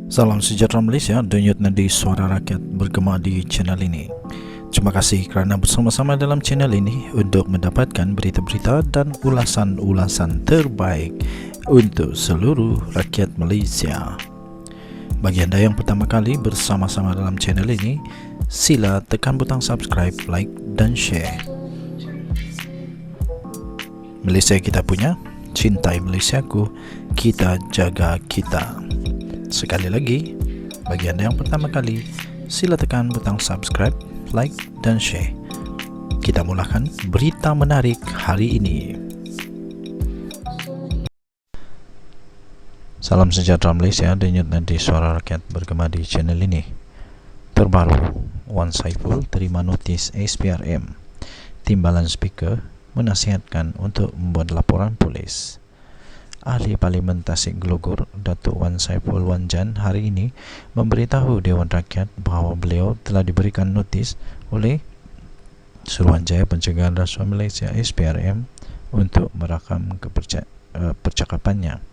Salam sejahtera Malaysia, denyut nadi suara rakyat bergema di channel ini. Terima kasih kerana bersama-sama dalam channel ini untuk mendapatkan berita-berita dan ulasan-ulasan terbaik untuk seluruh rakyat Malaysia. Bagi anda yang pertama kali bersama-sama dalam channel ini, sila tekan butang subscribe, like dan share. Malaysia kita punya, cintai Malaysiaku, kita jaga kita. Sekali lagi, bagi anda yang pertama kali, sila tekan butang subscribe, like dan share. Kita mulakan berita menarik hari ini. Salam sejahtera Malaysia, denyut nadi suara rakyat bergema di channel ini. Terbaru, Wan Saiful terima notis SPRM. Timbalan Speaker menasihatkan untuk membuat laporan polis. Ahli Parlimen Tasik Glogor, Datuk Wan Saiful Wan Jan hari ini memberitahu Dewan Rakyat bahawa beliau telah diberikan notis oleh Suruhanjaya Pencegahan Rasuah Malaysia SPRM untuk merakam percakapannya.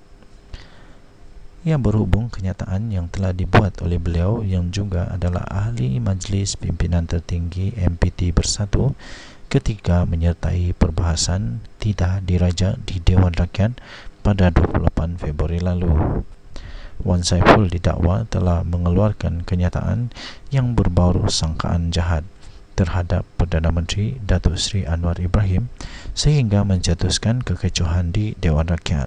Ia berhubung kenyataan yang telah dibuat oleh beliau yang juga adalah Ahli Majlis Pimpinan Tertinggi MPT Bersatu ketika menyertai perbahasan tidak diraja di Dewan Rakyat pada 28 Februari lalu. Wan Saiful didakwa telah mengeluarkan kenyataan yang berbau sangkaan jahat terhadap Perdana Menteri Datuk Seri Anwar Ibrahim sehingga menjatuhkan kekecohan di Dewan Rakyat.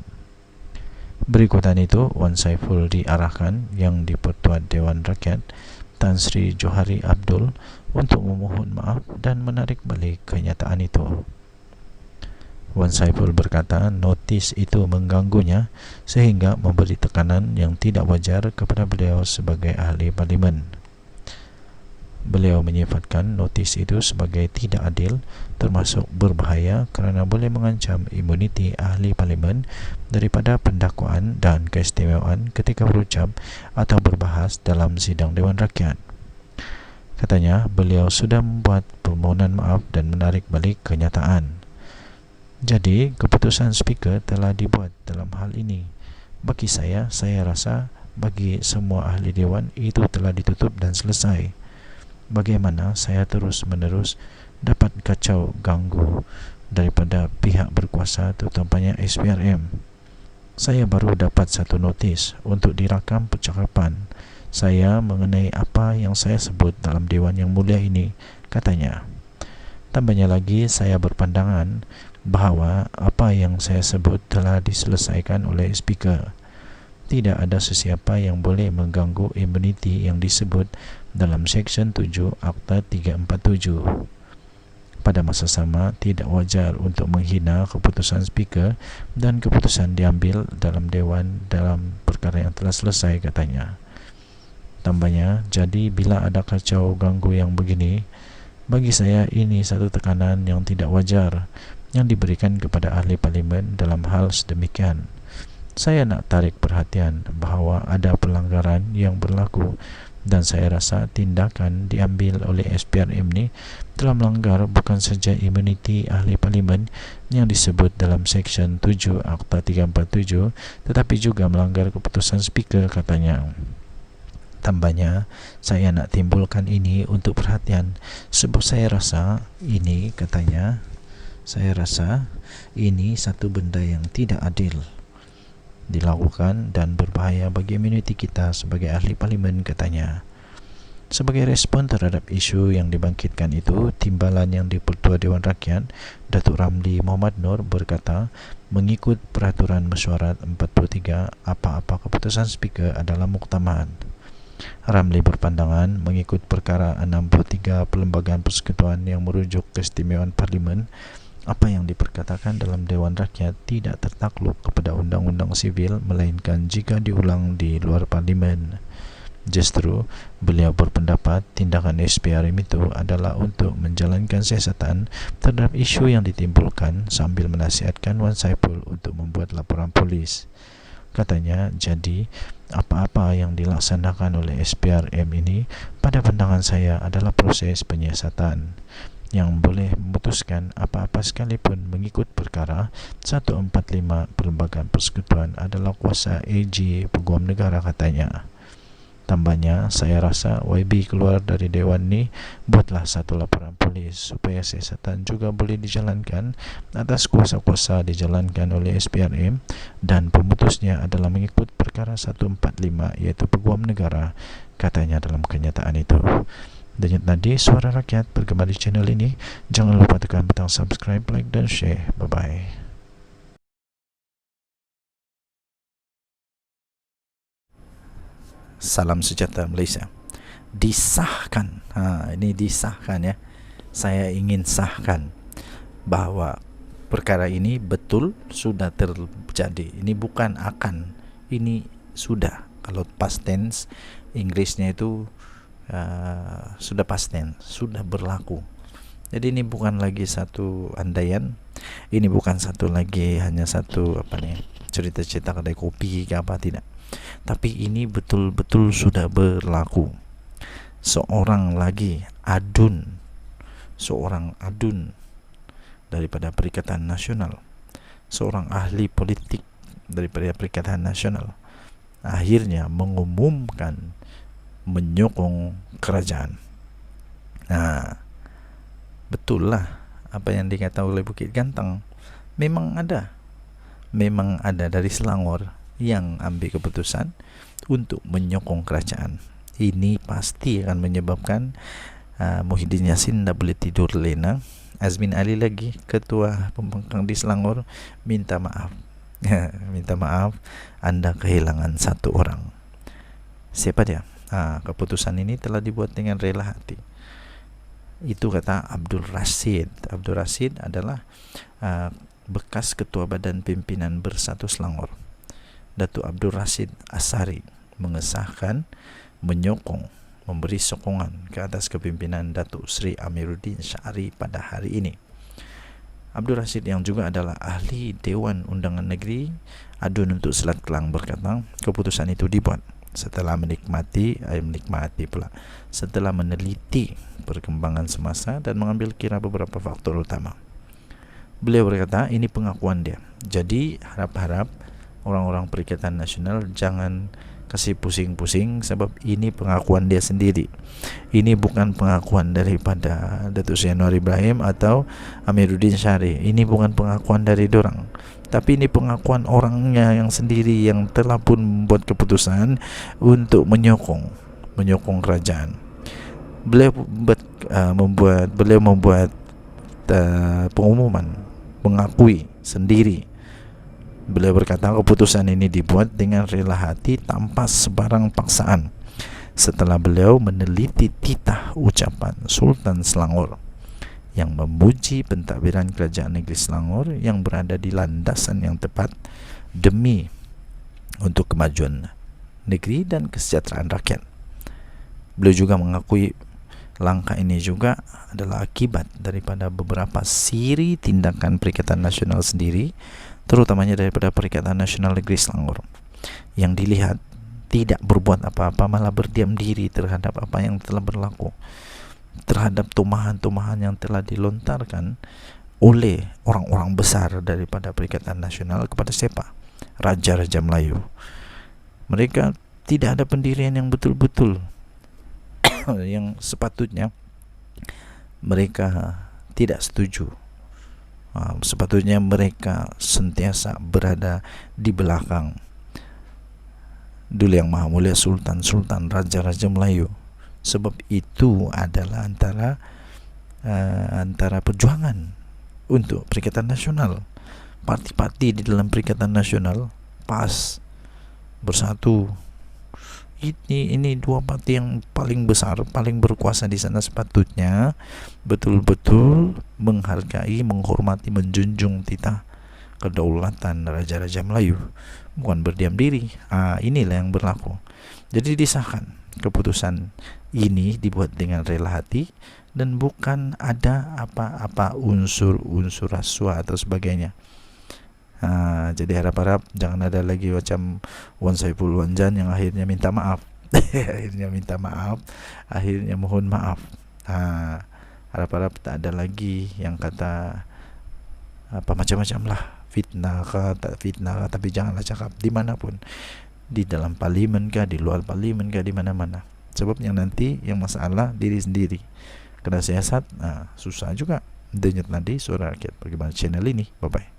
Berikutan itu, Wan Saiful diarahkan Yang di-Pertuan Dewan Rakyat Tan Sri Johari Abdul untuk memohon maaf dan menarik balik kenyataan itu. Wan Saiful berkata notis itu mengganggunya sehingga memberi tekanan yang tidak wajar kepada beliau sebagai ahli parlimen. Beliau menyifatkan notis itu sebagai tidak adil termasuk berbahaya kerana boleh mengancam imuniti ahli parlimen daripada pendakwaan dan keistimewaan ketika berucap atau berbahas dalam sidang Dewan Rakyat. Katanya beliau sudah membuat permohonan maaf dan menarik balik kenyataan. Jadi, keputusan speaker telah dibuat dalam hal ini. Bagi saya rasa bagi semua ahli dewan itu telah ditutup dan selesai. Bagaimana saya terus-menerus dapat kacau ganggu daripada pihak berkuasa terutamanya SPRM. Saya baru dapat satu notis untuk dirakam percakapan saya mengenai apa yang saya sebut dalam Dewan Yang Mulia ini, katanya. Tambahnya lagi, saya berpandangan bahawa apa yang saya sebut telah diselesaikan oleh speaker. Tidak ada sesiapa yang boleh mengganggu imuniti yang disebut dalam Seksyen 7 Akta 347. Pada masa sama, tidak wajar untuk menghina keputusan speaker dan keputusan diambil dalam Dewan dalam perkara yang telah selesai, katanya. Tambahnya, jadi bila ada kacau ganggu yang begini, bagi saya ini satu tekanan yang tidak wajar yang diberikan kepada ahli parlimen dalam hal sedemikian. Saya nak tarik perhatian bahawa ada pelanggaran yang berlaku dan saya rasa tindakan diambil oleh SPRM ini telah melanggar bukan saja imuniti ahli parlimen yang disebut dalam Seksyen 7 Akta 347 tetapi juga melanggar keputusan speaker, katanya. Tambahnya, saya nak timbulkan ini untuk perhatian sebab saya rasa ini, katanya, saya rasa ini satu benda yang tidak adil dilakukan dan berbahaya bagi imuniti kita sebagai ahli parlimen, katanya. Sebagai respon terhadap isu yang dibangkitkan itu, Timbalan Yang di-Pertua Dewan Rakyat Datuk Ramli Muhammad Nur berkata mengikut Peraturan Mesyuarat 43 apa-apa keputusan speaker adalah muktamad. Ramli berpandangan mengikut perkara 63 Perlembagaan Persekutuan yang merujuk keistimewaan parlimen, apa yang diperkatakan dalam Dewan Rakyat tidak tertakluk kepada undang-undang sivil melainkan jika diulang di luar parlimen. Justru, beliau berpendapat tindakan SPRM itu adalah untuk menjalankan siasatan terhadap isu yang ditimbulkan sambil menasihatkan Wan Saiful untuk membuat laporan polis. Katanya, jadi apa-apa yang dilaksanakan oleh SPRM ini pada pandangan saya adalah proses penyiasatan yang boleh memutuskan apa-apa sekalipun mengikut perkara 145 Perlembagaan Persekutuan adalah kuasa AG Peguam Negara, katanya. Tambahnya, saya rasa YB keluar dari Dewan ni, buatlah satu laporan polis supaya siasatan juga boleh dijalankan atas kuasa-kuasa dijalankan oleh SPRM, dan pemutusnya adalah mengikut perkara 145 iaitu peguam negara, katanya dalam kenyataan itu. Denyut nadi Suara Rakyat bergema di channel ini. Jangan lupa tekan butang subscribe, like dan share. Bye-bye. Salam sejahtera Malaysia. Disahkan, ini disahkan ya. Saya ingin sahkan bahawa perkara ini betul sudah terjadi. Ini bukan akan, ini sudah. Kalau past tense Inggrisnya itu sudah past tense, sudah berlaku. Jadi ini bukan lagi satu andaian, ini bukan satu lagi hanya satu cerita-cerita kedai kopi ke apa, tidak. Tapi ini betul-betul sudah berlaku. Seorang adun daripada Perikatan Nasional, seorang ahli politik daripada Perikatan Nasional, akhirnya mengumumkan menyokong kerajaan. Betul lah apa yang dikata oleh Bukit Gantang. Memang ada dari Selangor yang ambil keputusan untuk menyokong kerajaan. Ini pasti akan menyebabkan Muhyiddin Yassin dah boleh tidur lena. Azmin Ali lagi, ketua pembangkang di Selangor, minta maaf. Minta maaf, anda kehilangan satu orang. Siapa dia? Keputusan ini telah dibuat dengan rela hati. Itu kata Abdul Rashid. Abdul Rashid adalah bekas ketua Badan Pimpinan Bersatu Selangor. Datuk Abdul Rashid Asari mengesahkan, menyokong, memberi sokongan ke atas kepimpinan Datuk Seri Amiruddin Syari pada hari ini. Abdul Rashid yang juga adalah ahli Dewan Undangan Negeri Adun untuk Selat Kelang berkata, keputusan itu dibuat setelah setelah meneliti perkembangan semasa dan mengambil kira beberapa faktor utama. Beliau berkata, ini pengakuan dia. Jadi harap-harap orang-orang Perikatan Nasional jangan kasih pusing-pusing, sebab ini pengakuan dia sendiri. Ini bukan pengakuan daripada Datuk Seri Anwar Ibrahim atau Amiruddin Syari. Ini bukan pengakuan dari dorang, tapi ini pengakuan orangnya yang sendiri yang telah pun membuat keputusan untuk menyokong kerajaan. Beliau membuat pengumuman, mengakui sendiri. Beliau berkata, keputusan ini dibuat dengan rela hati tanpa sebarang paksaan, setelah beliau meneliti titah ucapan Sultan Selangor yang memuji pentadbiran Kerajaan Negeri Selangor yang berada di landasan yang tepat demi untuk kemajuan negeri dan kesejahteraan rakyat. Beliau juga mengakui langkah ini juga adalah akibat daripada beberapa siri tindakan Perikatan Nasional sendiri, terutamanya daripada Perikatan Nasional Negeri Selangor, yang dilihat tidak berbuat apa-apa, malah berdiam diri terhadap apa yang telah berlaku, terhadap tumahan-tumahan yang telah dilontarkan oleh orang-orang besar daripada Perikatan Nasional kepada siapa? Raja-raja Melayu. Mereka tidak ada pendirian yang betul-betul yang sepatutnya mereka tidak setuju. Sepatutnya mereka sentiasa berada di belakang Duli Yang Maha Mulia Sultan Raja-Raja Melayu, sebab itu adalah antara perjuangan untuk Perikatan Nasional. Parti-parti di dalam Perikatan Nasional PAS, Bersatu, ini dua parti yang paling besar, paling berkuasa di sana, sepatutnya betul-betul menghargai, menghormati, menjunjung titah kedaulatan Raja-Raja Melayu, bukan berdiam diri. Inilah yang berlaku. Jadi disahkan, keputusan ini dibuat dengan rela hati dan bukan ada apa-apa unsur-unsur rasuah atau sebagainya. Jadi harap-harap jangan ada lagi macam Wan Saiful Wanjan yang akhirnya minta maaf. akhirnya mohon maaf. Harap-harap tak ada lagi yang kata apa macam-macam lah, fitnah kah, tak fitnah kah, tapi janganlah cakap dimanapun. di dalam parlimen kah, di luar parlimen kah, di mana-mana. Sebab yang nanti yang masalah diri sendiri. Kena siasat, susah juga. Denyut nadi suara rakyat bagaimana channel ini. Bye bye.